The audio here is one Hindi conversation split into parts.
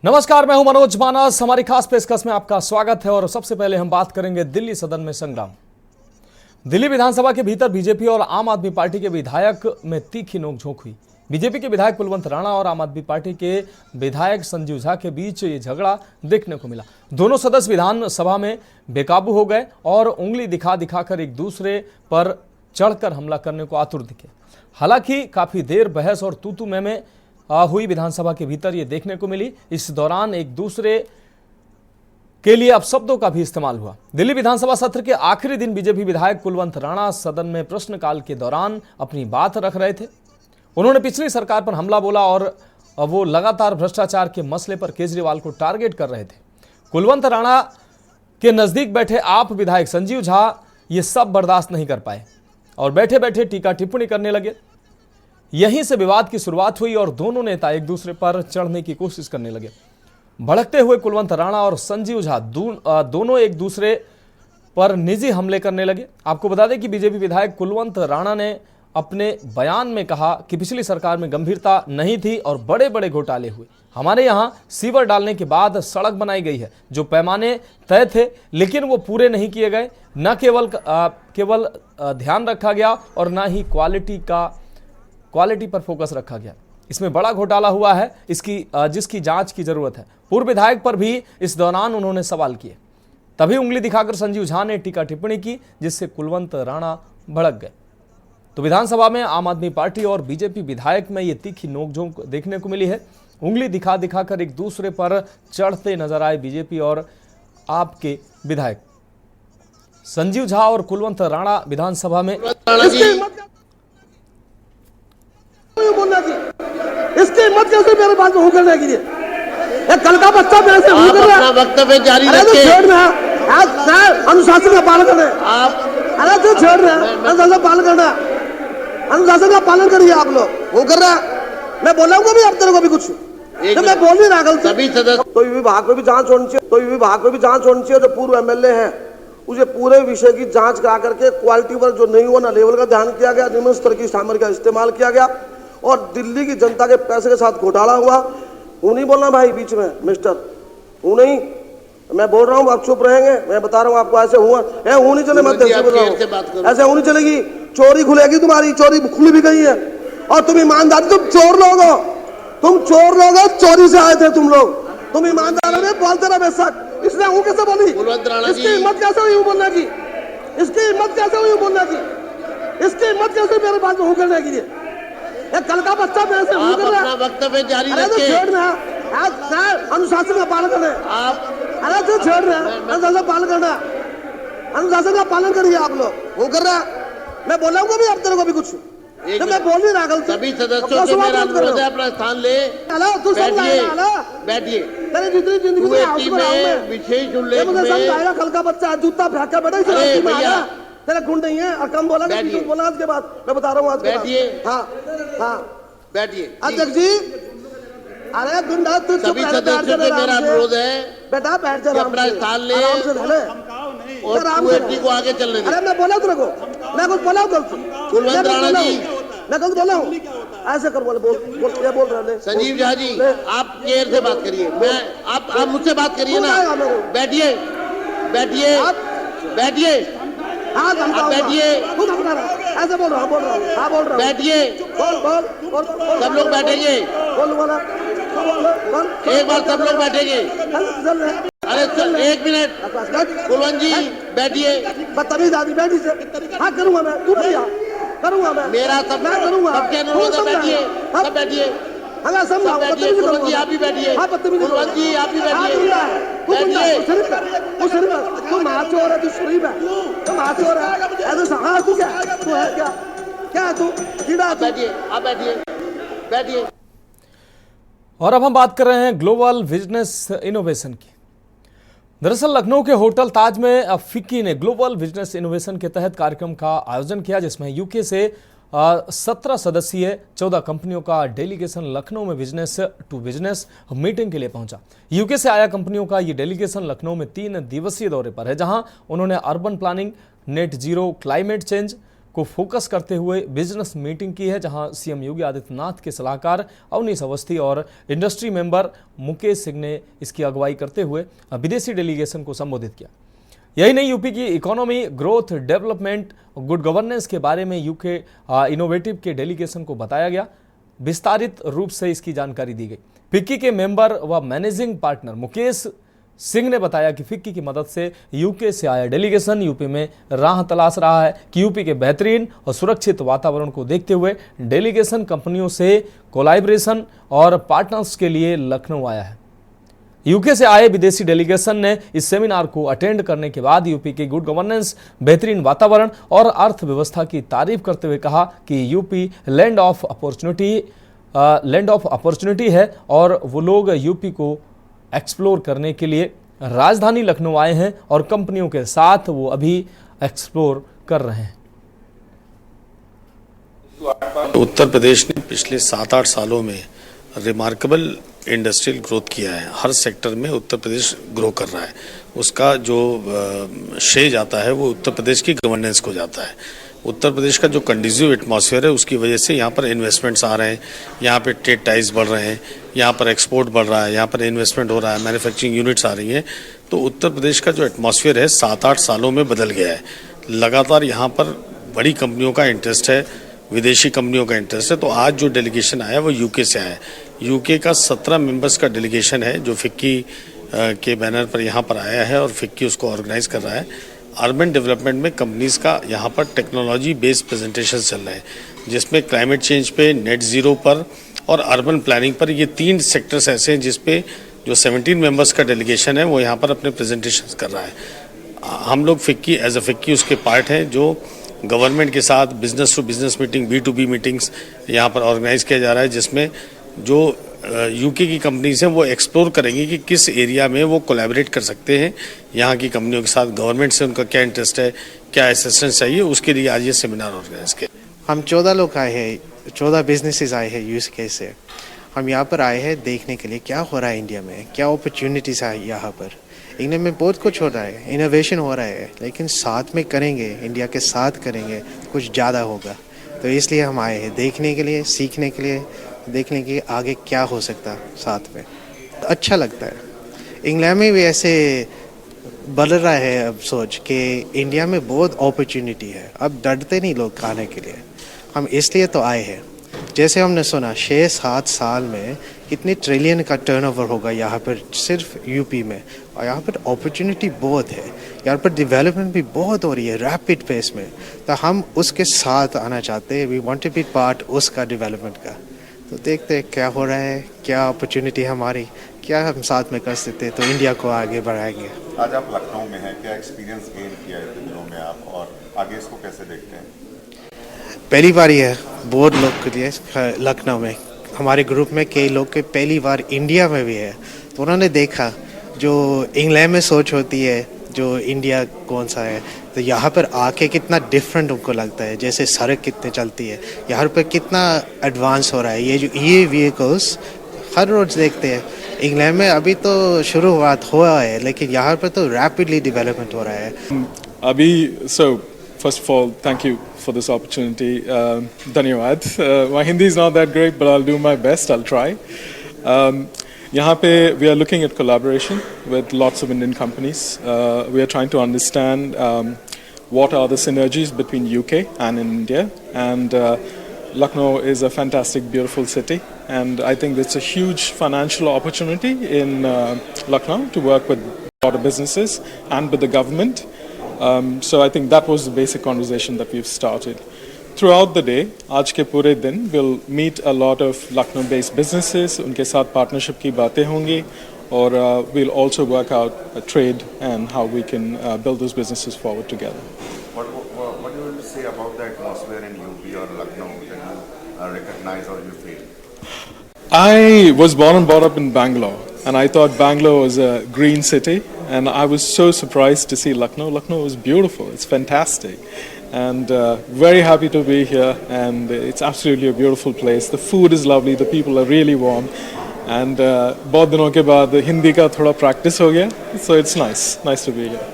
नमस्कार, मैं हूं मनोज मानस। हमारी खास पेशकश में आपका स्वागत है और सबसे पहले हम बात करेंगे दिल्ली सदन में संग्राम। दिल्ली विधानसभा के भीतर बीजेपी और आम आदमी पार्टी के विधायक में तीखी नोकझोंक हुई। बीजेपी के विधायक कुलवंत राणा और आम आदमी पार्टी के विधायक संजीव झा के बीच ये झगड़ा देखने को मिला। दोनों सदस्य विधानसभा में बेकाबू हो गए और उंगली दिखा दिखाकर एक दूसरे पर चढ़कर हमला करने को आतुर दिखे। हालांकि काफी देर बहस और तू मैं हुई विधानसभा के भीतर ये देखने को मिली। इस दौरान एक दूसरे के लिए अपशब्दों का भी इस्तेमाल हुआ। दिल्ली विधानसभा सत्र के आखिरी दिन बीजेपी विधायक कुलवंत राणा सदन में प्रश्नकाल के दौरान अपनी बात रख रहे थे। उन्होंने पिछली सरकार पर हमला बोला और वो लगातार भ्रष्टाचार के मसले पर केजरीवाल को टारगेट कर रहे थे। कुलवंत राणा के नजदीक बैठे आप विधायक संजीव झा ये सब बर्दाश्त नहीं कर पाए और बैठे बैठे टीका टिप्पणी करने लगे। यहीं से विवाद की शुरुआत हुई और दोनों नेता एक दूसरे पर चढ़ने की कोशिश करने लगे। भड़कते हुए कुलवंत राणा और संजीव झा दोनों एक दूसरे पर निजी हमले करने लगे। आपको बता दें कि बीजेपी विधायक कुलवंत राणा ने अपने बयान में कहा कि पिछली सरकार में गंभीरता नहीं थी और बड़े बड़े घोटाले हुए। हमारे यहाँ सीवर डालने के बाद सड़क बनाई गई है, जो पैमाने तय थे लेकिन वो पूरे नहीं किए गए। न केवल ध्यान रखा गया और न ही क्वालिटी पर फोकस रखा गया। इसमें बड़ा घोटाला हुआ है, जिसकी जांच की जरूरत है। पूर्व विधायक पर भी इस दौरान उन्होंने सवाल किए। तभी उंगली दिखाकर संजीव झा ने टीका टिप्पणी की, जिससे कुलवंत राणा भड़क गए। तो विधानसभा में आम आदमी पार्टी और बीजेपी विधायक में ये तीखी नोकझोंक देखने को मिली है। उंगली दिखा दिखाकर एक दूसरे पर चढ़ते नजर आए बीजेपी और आप के विधायक संजीव झा और कुलवंत राणा विधानसभा में। इसकी हिम्मत कैसे मेरे पास में करने की? कल का बच्चा मेरे से कर रहा है। वक्तव्य जारी रखिए। अनुशासन का पालन करें आप। अरे जो छेड़ रहे हैं अनुशासन का पालन करना, अनुशासन का पालन करिए आप लोग। वो कर रहा है, मैं बोलाऊंगा भी आप तेरे को भी कुछ तो मैं बोल नहीं रहा गलती। सभी सदस्य तो विभाग को भी जांच होनी चाहिए, जो पूर्व एमएलए हैं उसे पूरे विषय की जांच करा करके क्वालिटी पर जो नहीं हुआ ना लेवल का ध्यान किया गया, निम्न स्तर की सामग्री का इस्तेमाल किया गया और दिल्ली की जनता के पैसे के साथ घोटाला हुआ। वो नहीं बोलना भाई बीच में मिस्टर, वो नहीं। मैं बोल रहा हूँ, आप चुप रहेंगे। मैं बता रहा हूँ आपको, ऐसे हुआ वो नहीं चले। मत ऐसे वो नहीं चलेगी। चोरी खुलेगी, तुम्हारी चोरी खुली भी गई है और तुम ईमानदार, तुम चोर लोग हो, चोरी से आए थे तुम लोग। तुम ईमानदार में बोलते रहे बेशक। इसने वो कैसे बोली? इसकी हिम्मत कैसे हुई बोलने की? इसकी हिम्मत कैसे हुई बोलने की? इसकी हिम्मत कैसे मेरे पास में करने की? कल का बच्चा मेरे से कर रहा है। वक्तव्य जारी रखिए। अनुशासन का पालन करें आप। अरे जो छेड़ रहे हैं अनुशासन पालन करना, अनुशासन का पालन करिए आप लोग। वो कर रहा है, मैं बोलाऊंगा भी आप तेरे को भी कुछ तो मैं बोल नहीं रहा गलती। सभी सदस्यों से मेरा अनुरोध है, अपना स्थान ले। बैठिए। तेरी जितनी जिंदगी में विशेष उल्लेख में कल का बच्चा जूता फेंक कर बैठा। तेरा गुण नहीं है और कम बोला बोला। आज के बाद मैं बता रहा हूँ, आज बैठिए। हाँ बैठिए अध्यक्ष जी। अरे गुंडा तू सभी सदस्यों से मेरा अनुरोध है, बेटा बैठ जा, अपना स्थान ले और को आगे चलने दे। अरे मैं बोला तेरे को, मैं कुछ बोला कुलवंत राणा जी, मैं कुछ बोला हूँ। ऐसे कर बोल रहे संजीव झा जी, आप केयर से बात करिए। मैं आप मुझसे बात करिए ना। बैठिए बैठिए बैठिए। हाँ बैठिए। ऐसे बोल रहा हूँ। हाँ बोल रहा हूँ। बैठिए। बोल सब लोग बैठेंगे। एक बार सब लोग बैठेंगे। अरे एक मिनट कुलवंत जी बैठिए। बदतमीज आदमी बैठी से। हाँ करूँगा मैं, तू भैया करूँगा मैं। मेरा सब मैं करूँगा। सबके अनुरोध है, बैठिए सब बैठिए। हाँ समझाओ। कुलवंत जी आप भी बैठिए। हाँ कुलवंत जी आप भी बैठिए। तू माचोर है, तू शरीफ है, तू माचोर है। हाँ तू क्या है? क्या है तू? बैठिए आप, बैठिए। और अब हम बात कर रहे हैं ग्लोबल बिजनेस इनोवेशन की। दरअसल लखनऊ के होटल ताज में फिक्की ने ग्लोबल बिजनेस इनोवेशन के तहत कार्यक्रम का आयोजन किया, जिसमें यूके से 17 सदस्यीय 14 कंपनियों का डेलीगेशन लखनऊ में बिजनेस टू बिजनेस मीटिंग के लिए पहुंचा। यूके से आया कंपनियों का ये डेलीगेशन लखनऊ में 3 दिवसीय दौरे पर है, जहां उन्होंने urban planning, net zero, climate change, को फोकस करते हुए बिजनेस मीटिंग की है, जहां सीएम योगी आदित्यनाथ के सलाहकार अवनीश अवस्थी और इंडस्ट्री मेंबर मुकेश सिंह ने इसकी अगुवाई करते हुए विदेशी डेलीगेशन को संबोधित किया। यही नहीं, यूपी की economy, growth, development, good governance के बारे में यूके इनोवेटिव के डेलीगेशन को बताया गया। विस्तारित रूप से इसकी जानकारी दी गई। फिक्की के मेंबर व मैनेजिंग पार्टनर मुकेश सिंह ने बताया कि फिक्की की मदद से यूके से आया डेलीगेशन यूपी में राह तलाश रहा है कि यूपी के बेहतरीन और सुरक्षित वातावरण को देखते हुए डेलीगेशन कंपनियों से कोलैबोरेशन और पार्टनर्स के लिए लखनऊ आया है। यूके से आए विदेशी डेलीगेशन ने इस सेमिनार को अटेंड करने के बाद यूपी की गुड गवर्नेंस, बेहतरीन वातावरण और अर्थव्यवस्था की तारीफ करते हुए कहा कि यूपी लैंड ऑफ अपॉर्चुनिटी है और वो लोग यूपी को एक्सप्लोर करने के लिए राजधानी लखनऊ आए हैं और कंपनियों के साथ वो अभी एक्सप्लोर कर रहे हैं। उत्तर प्रदेश ने पिछले 7-8 सालों में रिमार्केबल इंडस्ट्रियल ग्रोथ किया है। हर सेक्टर में उत्तर प्रदेश ग्रो कर रहा है। उसका जो श्रेय जाता है वो उत्तर प्रदेश की गवर्नेंस को जाता है। उत्तर प्रदेश का जो कंडीसिव एटमॉस्फेयर है उसकी वजह से यहाँ पर इन्वेस्टमेंट्स आ रहे हैं, यहाँ पे ट्रेड टाइज बढ़ रहे हैं, यहाँ पर एक्सपोर्ट बढ़ रहा है, यहाँ पर इन्वेस्टमेंट हो रहा है, मैन्युफैक्चरिंग यूनिट्स आ रही हैं। तो उत्तर प्रदेश का जो एटमॉस्फेयर है 7-8 सालों में बदल गया है। लगातार यहाँ पर बड़ी कंपनियों का इंटरेस्ट है, विदेशी कंपनियों का इंटरेस्ट है। तो आज जो डेलीगेशन आया वो यूके से आया है। यूके का 17 मेंबर्स का डेलीगेशन है जो फिक्की के बैनर पर यहाँ पर आया है और फिक्की उसको ऑर्गेनाइज कर रहा है। अर्बन डेवलपमेंट में कंपनीज का यहाँ पर टेक्नोलॉजी बेस्ड प्रेजेंटेशन चल रहे हैं, जिसमें क्लाइमेट चेंज पे, नेट जीरो पर और अर्बन प्लानिंग पर, ये 3 सेक्टर्स ऐसे हैं जिसपे जो 17 मेंबर्स का डेलीगेशन है वो यहाँ पर अपने प्रेजेंटेशन कर रहा है। हम लोग फिक्की एज अ फिक्की उसके पार्ट हैं, जो गवर्नमेंट के साथ business to business meeting, B2B meetings यहाँ पर ऑर्गेनाइज किया जा रहा है, जिसमें जो यूके की कंपनीज हैं वो एक्सप्लोर करेंगी कि किस एरिया में वो कोलैबोरेट कर सकते हैं यहाँ की कंपनियों के साथ। गवर्नमेंट से उनका क्या इंटरेस्ट है, क्या असिस्टेंस चाहिए, उसके लिए आज ये सेमिनार ऑर्गेनाइज किया। हम 14 लोग आए हैं, 14 बिजनेसेस आए हैं यूके से। हम यहाँ पर आए हैं देखने के लिए क्या हो रहा है इंडिया में, क्या अपॉर्चुनिटीज़ है यहाँ पर। इंडिया में बहुत कुछ हो रहा है, इनोवेशन हो रहा है, लेकिन साथ में करेंगे, इंडिया के साथ करेंगे, कुछ ज़्यादा होगा। तो इसलिए हम आए हैं देखने के लिए, सीखने के लिए, देखने के आगे क्या हो सकता है साथ में। अच्छा लगता है। इंग्लैंड में भी ऐसे बढ़ रहा है अब सोच कि इंडिया में बहुत अपॉर्चुनिटी है, अब डरते नहीं लोग खाने के लिए। हम इसलिए तो आए हैं। जैसे हमने सुना 6-7 साल में कितने ट्रिलियन का टर्नओवर होगा यहाँ पर सिर्फ यूपी में, और यहाँ पर अपॉर्चुनिटी बहुत है, यहाँ पर डेवलपमेंट भी बहुत हो रही है रैपिड पेस में। तो हम उसके साथ आना चाहते हैं, we want to be part उसका डेवलपमेंट का। तो देखते हैं क्या हो रहा है, क्या अपॉर्चुनिटी हमारी, क्या हम साथ में कर सकते हैं तो इंडिया को आगे बढ़ाएंगे। आज आप लखनऊ में हैं, क्या एक्सपीरियंस गेन किया है इन दिनों में आप, और आगे इसको कैसे देखते हैं? पहली बार ही है बहुत लोग के लिए लखनऊ में। हमारे ग्रुप में कई लोग के पहली बार इंडिया में भी है, तो उन्होंने देखा जो इंग्लैंड में सोच होती है जो इंडिया कौन सा है, तो यहाँ पर आके कितना डिफरेंट उनको लगता है। जैसे सड़क कितने चलती है, यहाँ पर कितना एडवांस हो रहा है। ये व्हीकल्स हर रोज देखते हैं। इंग्लैंड में अभी तो शुरुआत हुआ है, लेकिन यहाँ पर तो रैपिडली डेवलपमेंट हो रहा है अभी। सो first of all, thank you for this opportunity. Dhanyawad. My Hindi is not that great, but I'll do my best. I'll try. यहाँ पे we are looking at collaboration with lots of Indian companies. We are trying to understand what are the synergies between UK and India. And Lucknow is a fantastic, beautiful city. And I think it's a huge financial opportunity in Lucknow to work with a lot of businesses and with the government. So I think that was the basic conversation that we've started. Throughout the day, आज के पूरे दिन we'll meet a lot of Lucknow-based businesses. उनके साथ partnership की बातें होंगी, और we'll also work out a trade and how we can build those businesses forward together. What do you want to say about the atmosphere in UP or Lucknow that you recognize or you feel? I was born and brought up in Bangalore, and I thought Bangalore was a green city, and I was so surprised to see Lucknow. Lucknow is beautiful, it's fantastic, and very happy to be here, and it's absolutely a beautiful place. The food is lovely, the people are really warm, and बहुत दिनों के बाद हिंदी का थोड़ा practice हो गया, so it's nice to be here.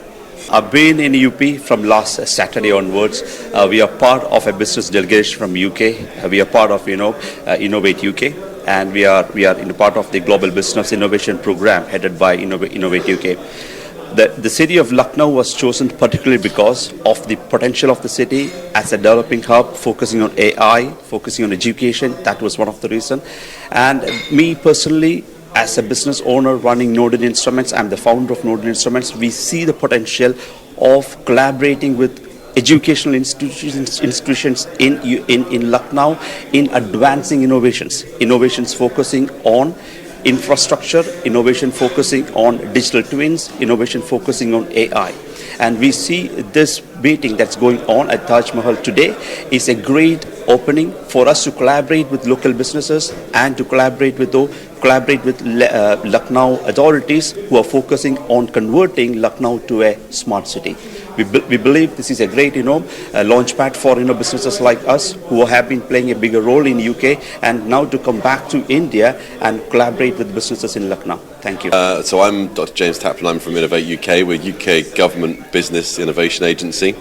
I've been in UP from last Saturday onwards. We are part of a business delegation from UK. We are part of Innovate UK, and we are in part of the Global Business Innovation Program headed by Innovate UK. The city of Lucknow was chosen particularly because of the potential of the city as a developing hub, focusing on AI, focusing on education. That was one of the reasons. And me personally, as a business owner running Norden Instruments, I'm the founder of Norden Instruments. We see the potential of collaborating with educational institutions in Lucknow in advancing innovations focusing on infrastructure, innovation focusing on digital twins, innovation focusing on AI. And we see this meeting that's going on at Taj Mahal today is a great opening for us to collaborate with local businesses and to collaborate with Lucknow authorities who are focusing on converting Lucknow to a smart city. We believe this is a great, launchpad for businesses like us who have been playing a bigger role in UK and now to come back to India and collaborate with businesses in Lucknow. Thank you. So I'm Dr. James Taplin. I'm from Innovate UK. We're UK government business innovation agency.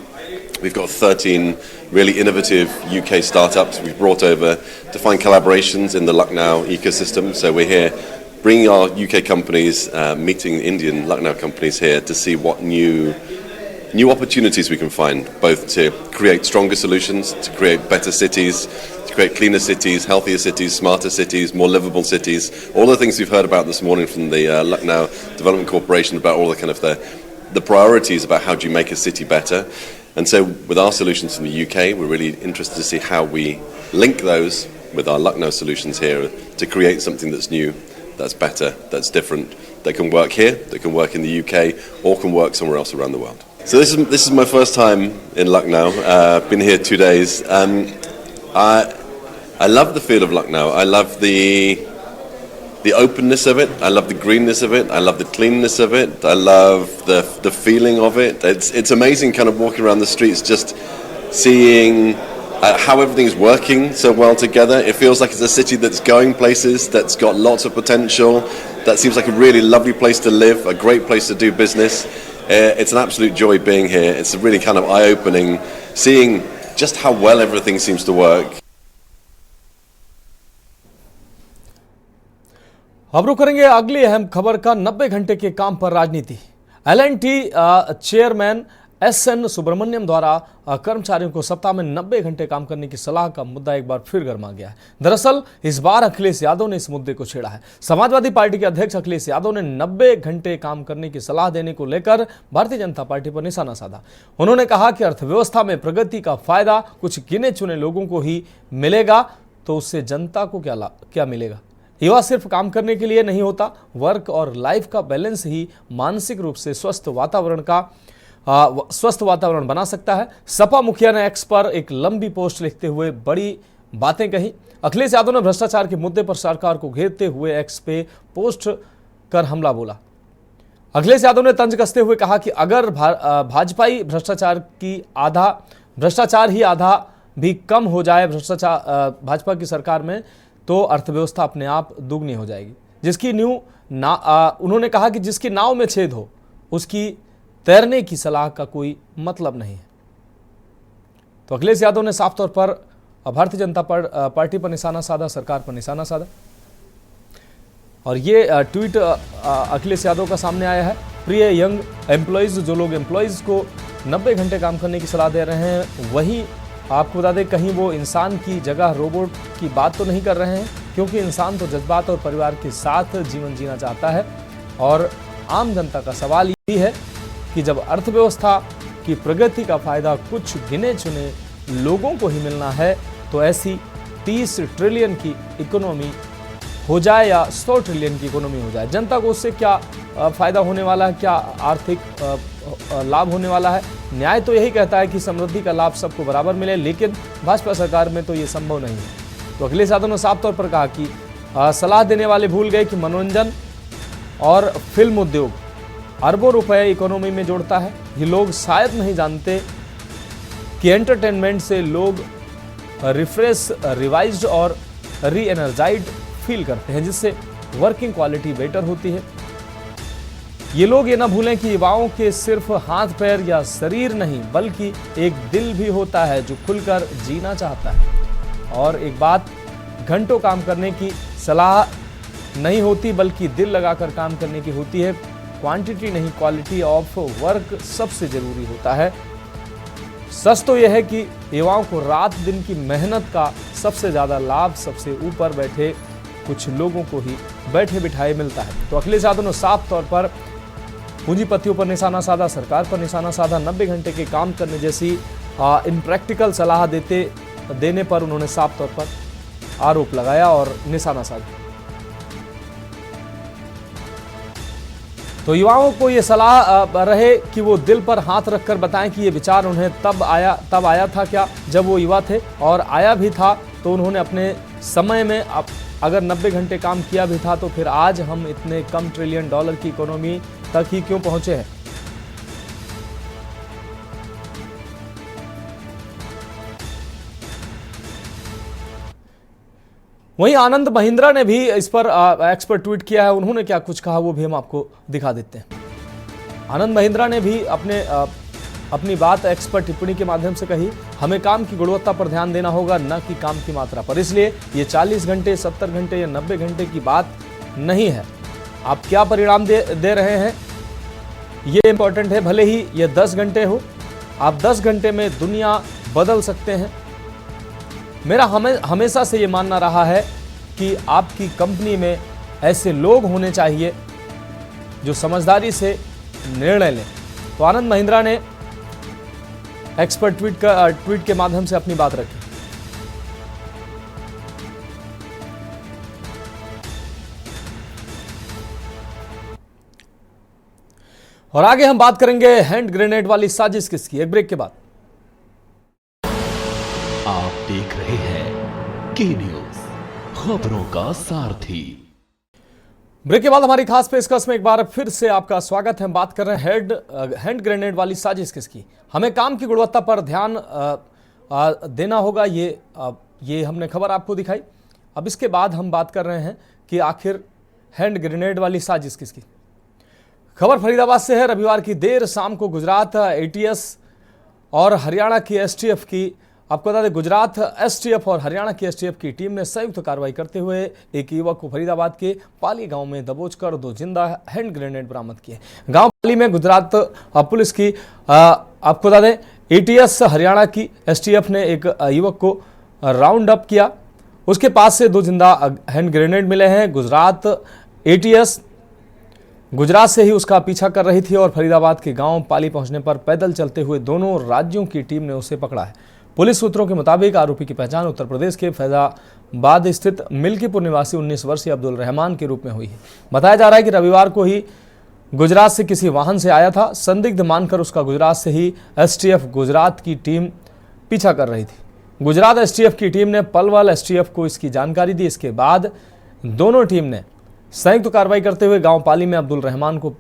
We've got 13 really innovative UK startups we've brought over to find collaborations in the Lucknow ecosystem. So we're here bringing our UK companies, meeting Indian Lucknow companies here to see what new opportunities we can find, both to create stronger solutions, to create better cities, to create cleaner cities, healthier cities, smarter cities, more livable cities. All the things we've heard about this morning from the Lucknow Development Corporation about all the kind of the priorities about how do you make a city better. And so with our solutions in the UK, we're really interested to see how we link those with our Lucknow solutions here to create something that's new, that's better, that's different, that can work here, that can work in the UK, or can work somewhere else around the world. So this is my first time in Lucknow. I've been here 2 days. I love the feel of Lucknow. I love the openness of it. I love the greenness of it. I love the cleanness of it. I love the feeling of it. It's amazing kind of walking around the streets just seeing how everything's working so well together. It feels like it's a city that's going places, that's got lots of potential, that seems like a really lovely place to live, a great place to do business. It's an absolute joy being here. It's really kind of eye-opening, seeing just how well everything seems to work. अब रुक करेंगे अगली अहम खबर का 90 घंटे के काम पर राजनीति। L&T चेयरमैन SN सुब्रमण्यम द्वारा कर्मचारियों को सप्ताह में 90 घंटे काम करने की सलाह का मुद्दा एक बार फिर गर्मा गया है। दरअसल इस बार अखिलेश यादव ने इस मुद्दे को छेड़ा है। समाजवादी पार्टी के अध्यक्ष अखिलेश यादव ने 90 घंटे काम करने की सलाह देने को लेकर भारतीय जनता पार्टी पर निशाना साधा। उन्होंने कहा कि अर्थव्यवस्था में प्रगति का फायदा कुछ गिने चुने लोगों को ही मिलेगा, तो उससे जनता को क्या मिलेगा। युवा सिर्फ काम करने के लिए नहीं होता, वर्क और लाइफ का बैलेंस ही मानसिक रूप से स्वस्थ वातावरण बना सकता है। सपा मुखिया ने एक्स पर एक लंबी पोस्ट लिखते हुए बड़ी बातें कही। अखिलेश यादव ने भ्रष्टाचार के मुद्दे पर सरकार को घेरते हुए एक्स पे पोस्ट कर हमला बोला। अखिलेश यादव ने तंज कसते हुए कहा कि अगर भाजपाई भ्रष्टाचार ही आधा भी कम हो जाए भाजपा की सरकार में, तो अर्थव्यवस्था अपने आप दुगनी हो जाएगी। उन्होंने कहा कि जिसकी नाव में छेद हो उसकी तैरने की सलाह का कोई मतलब नहीं है। तो अखिलेश यादव ने साफ तौर पर भारतीय जनता पार्टी पर निशाना साधा, सरकार पर निशाना साधा। और ये ट्वीट अखिलेश यादव का सामने आया है। प्रिय यंग एम्प्लॉइज, जो लोग एम्प्लॉइज को 90 घंटे काम करने की सलाह दे रहे हैं, वही आपको बता दें कहीं वो इंसान की जगह रोबोट की बात तो नहीं कर रहे हैं, क्योंकि इंसान तो जज्बात और परिवार के साथ जीवन जीना चाहता है। और आम जनता का सवाल यही है कि जब अर्थव्यवस्था की प्रगति का फायदा कुछ गिने चुने लोगों को ही मिलना है, तो ऐसी 30 ट्रिलियन की इकोनॉमी हो जाए या 100 ट्रिलियन की इकोनॉमी हो जाए, जनता को उससे क्या फायदा होने वाला है, क्या आर्थिक लाभ होने वाला है। न्याय तो यही कहता है कि समृद्धि का लाभ सबको बराबर मिले, लेकिन भाजपा सरकार में तो ये संभव नहीं है। तो अखिलेश यादव ने साफ तौर पर कहा कि सलाह देने वाले भूल गए कि मनोरंजन और फिल्म उद्योग अरबों रुपए इकोनॉमी में जोड़ता है। ये लोग शायद नहीं जानते कि एंटरटेनमेंट से लोग रिफ्रेश, रिवाइज्ड और री एनर्जाइज्ड फील करते हैं, जिससे वर्किंग क्वालिटी बेटर होती है। ये लोग ये ना भूलें कि युवाओं के सिर्फ हाथ पैर या शरीर नहीं बल्कि एक दिल भी होता है जो खुलकर जीना चाहता है। और एक बात, घंटों काम करने की सलाह नहीं होती बल्कि दिल लगाकर काम करने की होती है। क्वांटिटी नहीं, क्वालिटी ऑफ वर्क सबसे जरूरी होता है। सच तो यह है कि युवाओं को रात दिन की मेहनत का सबसे ज्यादा लाभ सबसे ऊपर बैठे कुछ लोगों को ही बैठे बिठाए मिलता है। तो अखिलेश यादव ने साफ तौर पर पूंजीपतियों पर निशाना साधा, सरकार पर निशाना साधा। 90 घंटे के काम करने जैसी इनप्रैक्टिकल सलाह देने पर उन्होंने साफ तौर पर आरोप लगाया और निशाना साधा। तो युवाओं को यह सलाह रहे कि वो दिल पर हाथ रखकर बताएं कि ये विचार उन्हें तब आया था क्या जब वो युवा थे, और आया भी था तो उन्होंने अपने समय में अगर 90 घंटे काम किया भी था तो फिर आज हम इतने कम ट्रिलियन डॉलर की इकोनॉमी तक ही क्यों पहुंचे हैं। वहीं आनंद महिंद्रा ने भी इस पर एक्सपर्ट ट्वीट किया है। उन्होंने क्या कुछ कहा वो भी हम आपको दिखा देते हैं। आनंद महिंद्रा ने भी अपनी बात एक्सपर्ट टिप्पणी के माध्यम से कही। हमें काम की गुणवत्ता पर ध्यान देना होगा, न कि काम की मात्रा पर। इसलिए ये 40 घंटे, 70 घंटे या 90 घंटे की बात नहीं है। आप क्या परिणाम दे रहे हैं ये इंपॉर्टेंट है। भले ही ये 10 घंटे हो, आप 10 घंटे में दुनिया बदल सकते हैं। मेरा हमेशा से ये मानना रहा है कि आपकी कंपनी में ऐसे लोग होने चाहिए जो समझदारी से निर्णय लें। तो आनंद महिंद्रा ने एक्सपर्ट ट्वीट के माध्यम से अपनी बात रखी। और आगे हम बात करेंगे हैंड ग्रेनेड वाली साजिश किसकी, एक ब्रेक के बाद। आप देख रहे हैं के न्यूज, खबरों का सारथी। ब्रेक के बाद हमारी खास पेशकश में एक बार फिर से आपका स्वागत है। हम बात कर रहे हैं हैंड ग्रेनेड वाली साजिश किसकी। हमें काम की गुणवत्ता पर ध्यान देना होगा, ये हमने खबर आपको दिखाई। अब इसके बाद हम बात कर रहे हैं कि आखिर हैंड ग्रेनेड वाली साजिश किसकी। खबर फरीदाबाद से है। रविवार की देर शाम को गुजरात एटीएस और हरियाणा की एसटीएफ की, आपको बता दें, गुजरात एसटीएफ और हरियाणा की एसटीएफ की टीम ने संयुक्त कार्रवाई करते हुए एक युवक को फरीदाबाद के पाली गांव में दबोचकर 2 जिंदा हैंड ग्रेनेड बरामद किए। गांव पाली में गुजरात पुलिस की, आपको बता दें, एटीएस हरियाणा की एसटीएफ ने एक युवक को राउंड अप किया। उसके पास से 2 जिंदा हैंड ग्रेनेड मिले हैं। गुजरात एटीएस गुजरात से ही उसका पीछा कर रही थी और फरीदाबाद के गांव पाली पहुंचने पर पैदल चलते हुए दोनों राज्यों की टीम ने उसे पकड़ा है। पुलिस सूत्रों के मुताबिक आरोपी की पहचान उत्तर प्रदेश के फैजाबाद स्थित मिल्कीपुर निवासी 19 वर्षीय अब्दुल रहमान के रूप में हुई है। बताया जा रहा है कि रविवार को ही गुजरात से किसी वाहन से आया था। संदिग्ध मानकर उसका गुजरात से ही एसटीएफ गुजरात की टीम पीछा कर रही थी। गुजरात एसटीएफ की टीम ने पलवल एसटीएफ को इसकी जानकारी दी। इसके बाद दोनों टीम ने संयुक्त कार्रवाई करते हुए गांव पाली में अब्दुल रहमान को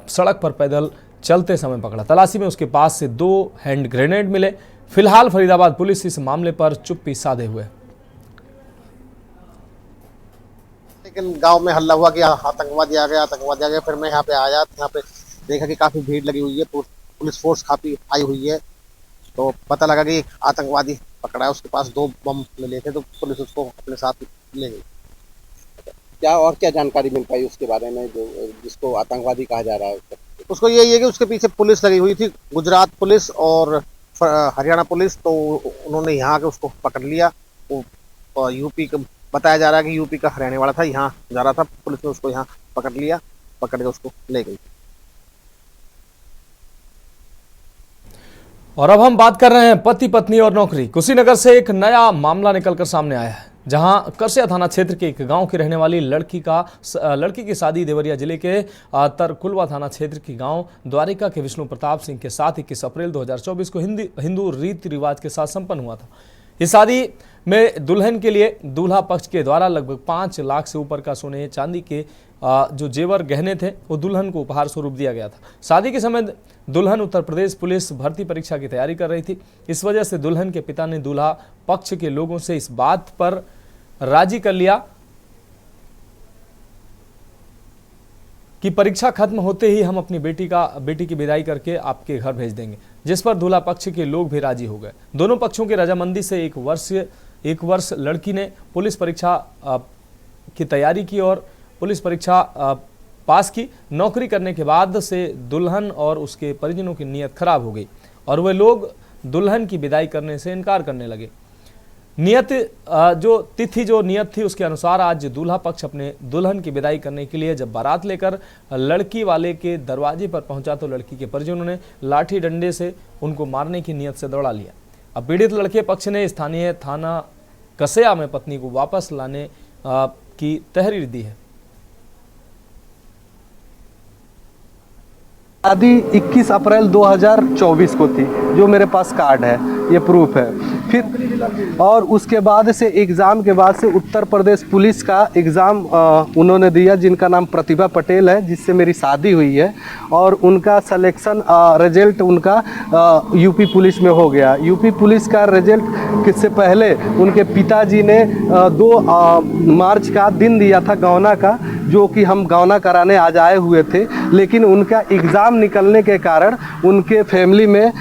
सड़क पर पैदल चलते समय पकड़ा। तलाशी में उसके पास से 2 हैंड ग्रेनेड मिले। फिलहाल फरीदाबाद पुलिस इस मामले पर चुप्पी साधे हुए। लेकिन गांव में हल्ला हुआ कि आतंकवादी आ गया। फिर मैं यहाँ पे आया, यहाँ पे देखा कि काफी भीड़ लगी हुई है, पुलिस फोर्स काफी आई हुई है। तो पता लगा कि एक आतंकवादी पकड़ा है, उसके पास 2 बम मिले थे, तो पुलिस उसको अपने साथ ले गई। क्या और क्या जानकारी मिल पाई उसके बारे में, जो जिसको आतंकवादी कहा जा रहा है? उसको यही है कि उसके पीछे पुलिस लगी हुई थी, गुजरात पुलिस और हरियाणा पुलिस। तो उन्होंने यहाँ के उसको पकड़ लिया। वो यूपी का बताया जा रहा है कि यूपी का हरियाणा वाला था, यहाँ जा रहा था। पुलिस ने उसको यहाँ पकड़ लिया, पकड़ के उसको ले गई। और अब हम बात कर रहे हैं पति पत्नी और नौकरी। कुशीनगर से एक नया मामला निकलकर सामने आया है, जहां करसिया थाना क्षेत्र के एक गांव की रहने वाली लड़की की शादी देवरिया जिले के तरकुलवा थाना क्षेत्र के गांव द्वारिका के विष्णु प्रताप सिंह के साथ 21 अप्रैल 2024 को हिंदू रीति रिवाज के साथ संपन्न हुआ था। इस शादी में दुल्हन के लिए दूल्हा पक्ष के द्वारा लगभग 5 लाख से ऊपर का सोने चांदी के जो जेवर गहने थे वो दुल्हन को उपहार स्वरूप दिया गया था। शादी के समय दुल्हन उत्तर प्रदेश पुलिस भर्ती परीक्षा की तैयारी कर रही थी। इस वजह से दुल्हन के पिता ने दूल्हा पक्ष के लोगों से इस बात पर राजी कर लिया कि परीक्षा खत्म होते ही हम अपनी बेटी की विदाई करके आपके घर भेज देंगे, जिस पर दूल्हा पक्ष के लोग भी राजी हो गए। दोनों पक्षों की रजामंदी से एक वर्ष लड़की ने पुलिस परीक्षा की तैयारी की और पुलिस परीक्षा पास की। नौकरी करने के बाद से दुल्हन और उसके परिजनों की नीयत खराब हो गई और वे लोग दुल्हन की विदाई करने से इनकार करने लगे। नियत थी उसके अनुसार आज दूल्हा पक्ष अपने दुल्हन की विदाई करने के लिए जब बारात लेकर लड़की वाले के दरवाजे पर पहुंचा तो लड़की के परिजनों ने लाठी डंडे से उनको मारने की नियत से दौड़ा लिया। अब पीड़ित लड़के पक्ष ने स्थानीय थाना कसेया में पत्नी को वापस लाने की तहरीर दी है। शादी 21 अप्रैल 2024 को थी, जो मेरे पास कार्ड है, ये प्रूफ है। फिर और उसके बाद से एग्ज़ाम के बाद से उत्तर प्रदेश पुलिस का एग्ज़ाम उन्होंने दिया, जिनका नाम प्रतिभा पटेल है, जिससे मेरी शादी हुई है। और उनका सिलेक्शन रिजल्ट उनका यूपी पुलिस में हो गया। यूपी पुलिस का रिजल्ट से पहले उनके पिताजी ने 2 मार्च का दिन दिया था गौना का, जो कि हम गौना कराने आज आए हुए थे। लेकिन उनका एग्ज़ाम निकलने के कारण उनके फैमिली में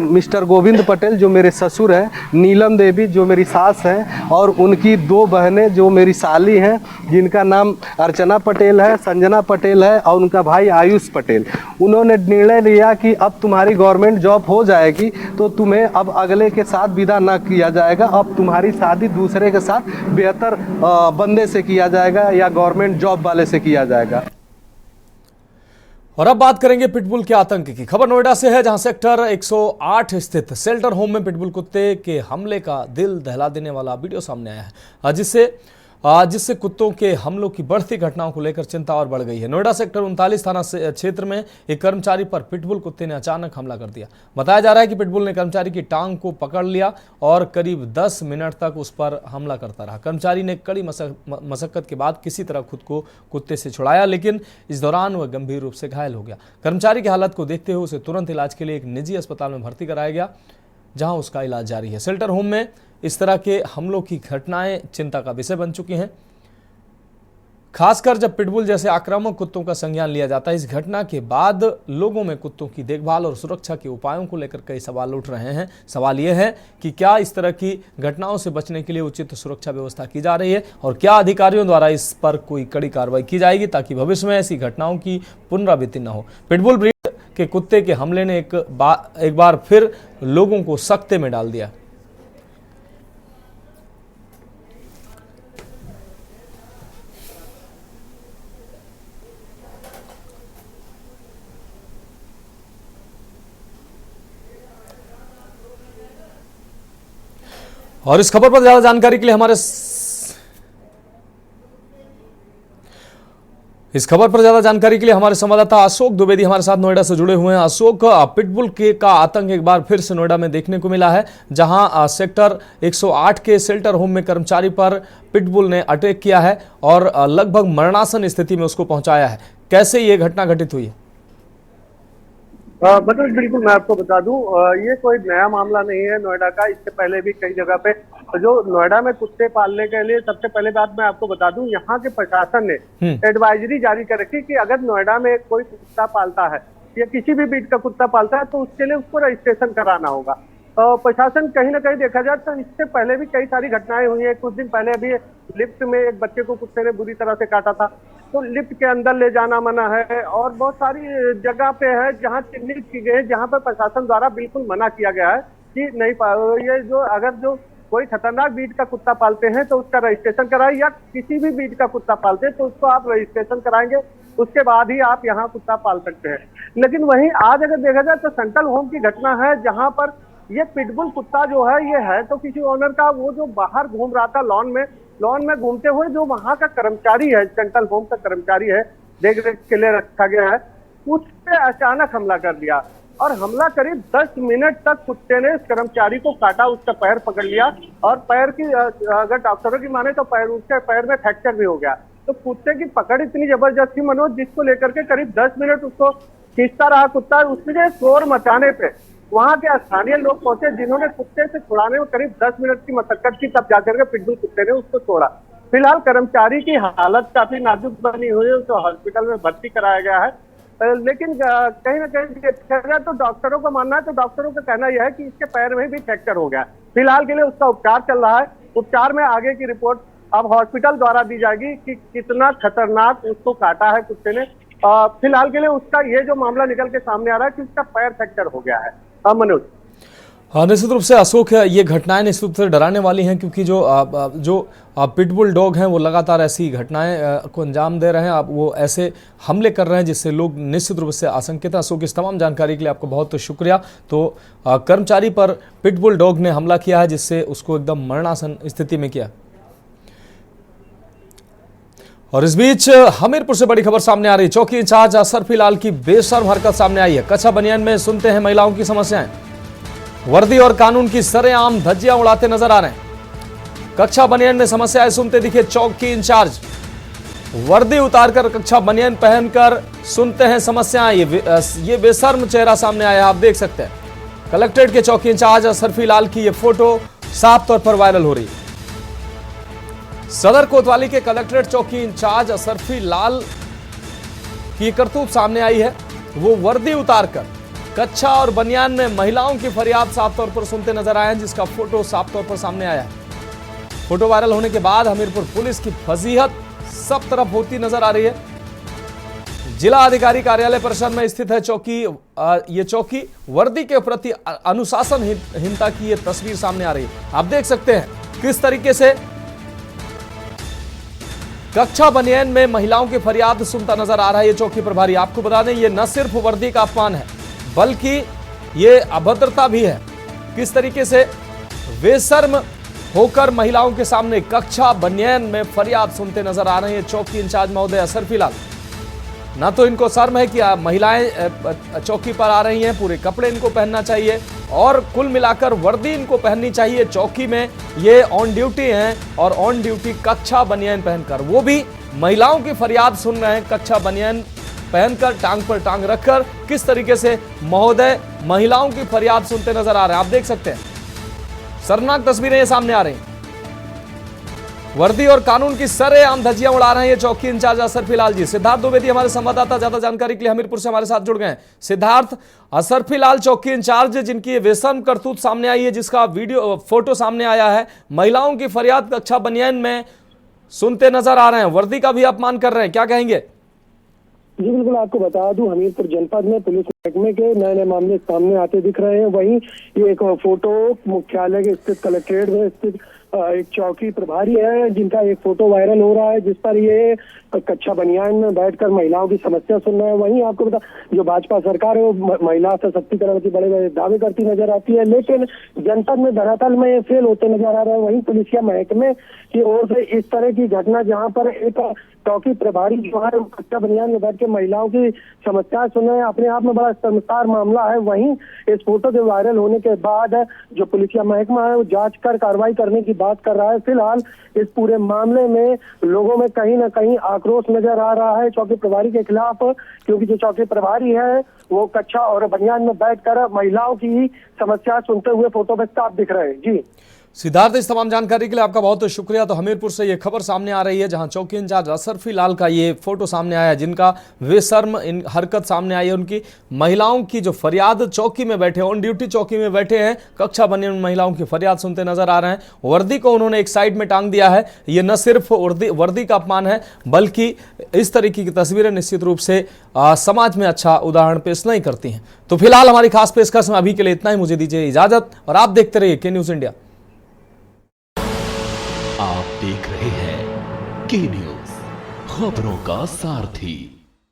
मिस्टर गोविंद पटेल जो मेरे ससुर हैं, नीलम देवी जो मेरी सास हैं, और उनकी 2 बहनें जो मेरी साली हैं, जिनका नाम अर्चना पटेल है, संजना पटेल है, और उनका भाई आयुष पटेल, उन्होंने निर्णय लिया कि अब तुम्हारी गवर्नमेंट जॉब हो जाएगी तो तुम्हें अब अगले के साथ विदा ना किया जाएगा, अब तुम्हारी शादी दूसरे के साथ बेहतर बंदे से किया जाएगा या गवर्नमेंट जॉब वाले से किया जाएगा। और अब बात करेंगे पिटबुल के आतंक की। खबर नोएडा से है, जहां सेक्टर 108 स्थित शेल्टर होम में पिटबुल कुत्ते के हमले का दिल दहला देने वाला वीडियो सामने आया है, जिससे कुत्तों के हमलों की बढ़ती घटनाओं को लेकर चिंता और बढ़ गई है। नोएडा सेक्टर 39 थाना क्षेत्र में एक कर्मचारी पर पिटबुल कुत्ते ने अचानक हमला कर दिया। बताया जा रहा है कि पिटबुल ने कर्मचारी की टांग को पकड़ लिया और करीब 10 मिनट तक उस पर हमला करता रहा। कर्मचारी ने कड़ी मशक्कत के बाद किसी तरह खुद को कुत्ते से छुड़ाया, लेकिन इस दौरान वह गंभीर रूप से घायल हो गया। कर्मचारी की हालत को देखते हुए उसे तुरंत इलाज के लिए एक निजी अस्पताल में भर्ती कराया गया, जहां उसका इलाज जारी है। शेल्टर होम में इस तरह के हमलों की घटनाएं चिंता का विषय बन चुकी हैं, खासकर जब पिटबुल जैसे आक्रामक कुत्तों का संज्ञान लिया जाता है। इस घटना के बाद लोगों में कुत्तों की देखभाल और सुरक्षा के उपायों को लेकर कई सवाल उठ रहे हैं। सवाल यह है कि क्या इस तरह की घटनाओं से बचने के लिए उचित सुरक्षा व्यवस्था की जा रही है और क्या अधिकारियों द्वारा इस पर कोई कड़ी कार्रवाई की जाएगी ताकि भविष्य में ऐसी घटनाओं की पुनरावृत्ति न हो। पिटबुल ब्रीड के कुत्ते के हमले ने एक बार फिर लोगों को सकते में डाल दिया। और इस खबर पर ज्यादा जानकारी के लिए हमारे संवाददाता अशोक द्विवेदी हमारे साथ नोएडा से जुड़े हुए हैं। अशोक, पिटबुल का आतंक एक बार फिर से नोएडा में देखने को मिला है, जहां सेक्टर 108 के शेल्टर होम में कर्मचारी पर पिटबुल ने अटैक किया है और लगभग मरणासन स्थिति में उसको पहुंचाया है। कैसे ये घटना घटित हुई है? मतलब बिल्कुल मैं आपको बता दूं, ये कोई नया मामला नहीं है नोएडा का। इससे पहले भी कई जगह पे जो नोएडा में कुत्ते पालने के लिए, सबसे पहले बात मैं आपको बता दूं, यहाँ के प्रशासन ने एडवाइजरी जारी कर रखी कि अगर नोएडा में कोई कुत्ता पालता है या किसी भी ब्रीड का कुत्ता पालता है तो उसके लिए उसको रजिस्ट्रेशन कराना होगा। प्रशासन कहीं ना कहीं देखा जाए तो इससे पहले भी कई सारी घटनाएं हुई हैं। कुछ दिन पहले अभी लिफ्ट में एक बच्चे को कुत्ते ने बुरी तरह से काटा था, तो लिफ्ट के अंदर ले जाना मना है। और बहुत सारी जगह पे है जहां चिन्हित की गई है, जहां पर प्रशासन द्वारा बिल्कुल मना किया गया है कि नहीं, ये जो कोई खतरनाक ब्रीड का कुत्ता पालते हैं तो उसका रजिस्ट्रेशन कराएं, या किसी भी ब्रीड का कुत्ता पालते हैं तो उसको आप रजिस्ट्रेशन कराएंगे, उसके बाद ही आप यहाँ कुत्ता पाल सकते हैं। लेकिन वहीं आज अगर देखा जाए तो सेंट्रल होम की घटना है, जहाँ पर ये पिटबुल कुत्ता जो है ये है तो किसी ओनर का, वो जो बाहर घूम रहा था लॉन में घूमते हुए, जो वहां का कर्मचारी है, सेंट्रल होम का कर्मचारी है, देख रेख के लिए रखा गया है, उस पे अचानक हमला कर दिया। और हमला करीब 10 मिनट तक कुत्ते ने इस कर्मचारी को काटा, उसका पैर पकड़ लिया और पैर की, अगर डॉक्टरों की माने तो उसके पैर में फ्रैक्चर भी हो गया। तो कुत्ते की पकड़ इतनी जबरदस्त थी मनोज, जिसको लेकर के करीब 10 मिनट उसको खींचता रहा कुत्ता। उसके शोर मचाने पे वहां के स्थानीय लोग पहुंचे, जिन्होंने कुत्ते से छुड़ाने में करीब 10 मिनट की मशक्कत की, तब जाकर के पिटबुल कुत्ते ने उसको छोड़ा। फिलहाल कर्मचारी की हालत काफी नाजुक बनी हुई है, उसको हॉस्पिटल में भर्ती कराया गया है। लेकिन कहीं ना कहीं देखा जाए तो डॉक्टरों का मानना है, तो डॉक्टरों का कहना यह है कि इसके पैर में भी फ्रैक्चर हो गया है। फिलहाल के लिए उसका उपचार चल रहा है। उपचार में आगे की रिपोर्ट अब हॉस्पिटल द्वारा दी जाएगी कि कितना खतरनाक उसको काटा है कुत्ते ने। फिलहाल के लिए उसका ये जो मामला निकल के सामने आ रहा है कि उसका पैर फ्रैक्चर हो गया है। मनोज, निश्चित रूप से अशोक, ये घटनाएं निश्चित रूप से डराने वाली हैं, क्योंकि जो पिटबुल डॉग हैं वो लगातार ऐसी घटनाएं को अंजाम दे रहे हैं। अब वो ऐसे हमले कर रहे हैं जिससे लोग निश्चित रूप से आशंकित हैं। अशोक, इस तमाम जानकारी के लिए आपको बहुत शुक्रिया। तो कर्मचारी पर पिटबुल डॉग ने हमला किया है जिससे उसको एकदम मरणासन स्थिति में किया। और इस बीच हमीरपुर से बड़ी खबर सामने आ रही। चौकी इंचार्ज असरफी लाल की बेशर्म हरकत सामने आई है। कच्छा बनियान में सुनते हैं महिलाओं की समस्याएं। वर्दी और कानून की सरेआम धज्जियां उड़ाते नजर आ रहे हैं। कच्छा बनियान में समस्याएं सुनते दिखे चौकी इंचार्ज। वर्दी उतारकर कच्छा बनियान पहनकर सुनते हैं समस्याएं। ये बेशर्म चेहरा सामने आया, आप देख सकते हैं। कलेक्ट्रेट के चौकी इंचार्ज असरफी लाल की ये फोटो साफ तौर पर वायरल हो रही है। सदर कोतवाली के कलेक्ट्रेट चौकी इंचार्ज असरफी लाल की करतूत सामने आई है। वो वर्दी उतारकर कच्छा और बनियान में महिलाओं की फरियाद साफ तौर पर सुनते नजर आए हैं, जिसका फोटो साफ तौर पर सामने आया है। फोटो वायरल होने के बाद हमीरपुर पुलिस की फजीहत सब तरफ होती नजर आ रही है। जिला अधिकारी कार्यालय परिसर में स्थित है चौकी। ये चौकी वर्दी के प्रति अनुशासनहीनता की ये तस्वीर सामने आ रही है। आप देख सकते हैं किस तरीके से कच्छा बनियान में महिलाओं की फरियाद सुनता नजर आ रहा है ये चौकी प्रभारी। आपको बता दें, ये न सिर्फ वर्दी का अपमान है बल्कि ये अभद्रता भी है। किस तरीके से बेशर्म होकर महिलाओं के सामने कच्छा बनियान में फरियाद सुनते नजर आ रहे हैं चौकी इंचार्ज महोदय असरफी लाल। ना तो इनको शर्म है कि महिलाएं चौकी पर आ रही हैं, पूरे कपड़े इनको पहनना चाहिए और कुल मिलाकर वर्दी इनको पहननी चाहिए। चौकी में ये ऑन ड्यूटी हैं और ऑन ड्यूटी कच्छा बनियान पहनकर, वो भी महिलाओं की फरियाद सुन रहे हैं कच्छा बनियान पहनकर, टांग पर टांग रखकर। किस तरीके से महोदय महिलाओं की फरियाद सुनते नजर आ रहे हैं, आप देख सकते हैं। शर्मनाक तस्वीरें ये सामने आ रही हैं। वर्दी और कानून की सरेआम धज्जियां उड़ा रहे हैं ये चौकी इंचार्ज असरफी लाल जी। सिद्धार्थ द्विवेदी हमारे संवाददाता ज्यादा जानकारी के लिए हमीरपुर से हमारे साथ जुड़ गए हैं। सिद्धार्थ, असरफी लाल चौकी इंचार्ज जिनकी ये बेशर्म करतूत सामने आई है, जिसका वीडियो फोटो सामने आया है, महिलाओं की फरियाद कच्छा बनियान में सुनते नजर आ रहे हैं, वर्दी का भी अपमान कर रहे हैं, क्या कहेंगे? जी बिल्कुल, आपको बता दूं हमीरपुर जनपद में पुलिस महकमे के नए नए मामले सामने आते दिख रहे हैं। वहीं ये एक फोटो मुख्यालय के स्थित कलेक्ट्रेट में स्थित एक चौकी प्रभारी है जिनका एक फोटो वायरल हो रहा है, जिस पर ये कच्छा बनियान में बैठकर महिलाओं की समस्या सुन रहे हैं। वहीं आपको बता, जो भाजपा सरकार है वो महिला सशक्तिकरण की बड़े बड़े दावे करती नजर आती है, लेकिन जनपद में धरातल में ये फेल होते नजर आ रहे हैं। वहीं पुलिस महकमे की ओर से इस तरह की घटना, जहाँ पर एक चौकी प्रभारी जो है कच्छा बनियान में बैठ के महिलाओं की समस्याएं सुन रहे हैं, अपने आप में बड़ा शर्मसार मामला है। वहीं इस फोटो के वायरल होने के बाद जो पुलिस महकमा है वो जांच कर कार्रवाई करने की बात कर रहा है। फिलहाल इस पूरे मामले में लोगों में कहीं ना कहीं आक्रोश नजर आ रहा है चौकी प्रभारी के खिलाफ, क्योंकि जो चौकी प्रभारी है वो कच्छा और बनियान में बैठकर महिलाओं की समस्या सुनते हुए फोटो में साफ दिख रहे हैं। जी सिद्धार्थ, इस तमाम जानकारी के लिए आपका बहुत शुक्रिया। तो हमीरपुर से ये खबर सामने आ रही है जहां चौकी इंचार्ज असरफी लाल का ये फोटो सामने आया है, जिनका बेशर्म हरकत सामने आई है। उनकी महिलाओं की जो फरियाद चौकी में बैठे, ऑन ड्यूटी चौकी में बैठे हैं, कक्षा बनियान में महिलाओं की फरियाद सुनते नजर आ रहे हैं। वर्दी को उन्होंने एक साइड में टांग दिया है। ये न सिर्फ वर्दी का अपमान है बल्कि इस तरीके की तस्वीरें निश्चित रूप से समाज में अच्छा उदाहरण पेश नहीं करती हैं। तो फिलहाल हमारी खास पेशकश में अभी के लिए इतना ही। मुझे दीजिए इजाजत और आप देखते रहिए के न्यूज इंडिया। आप देख रहे हैं के न्यूज, खबरों का सारथी।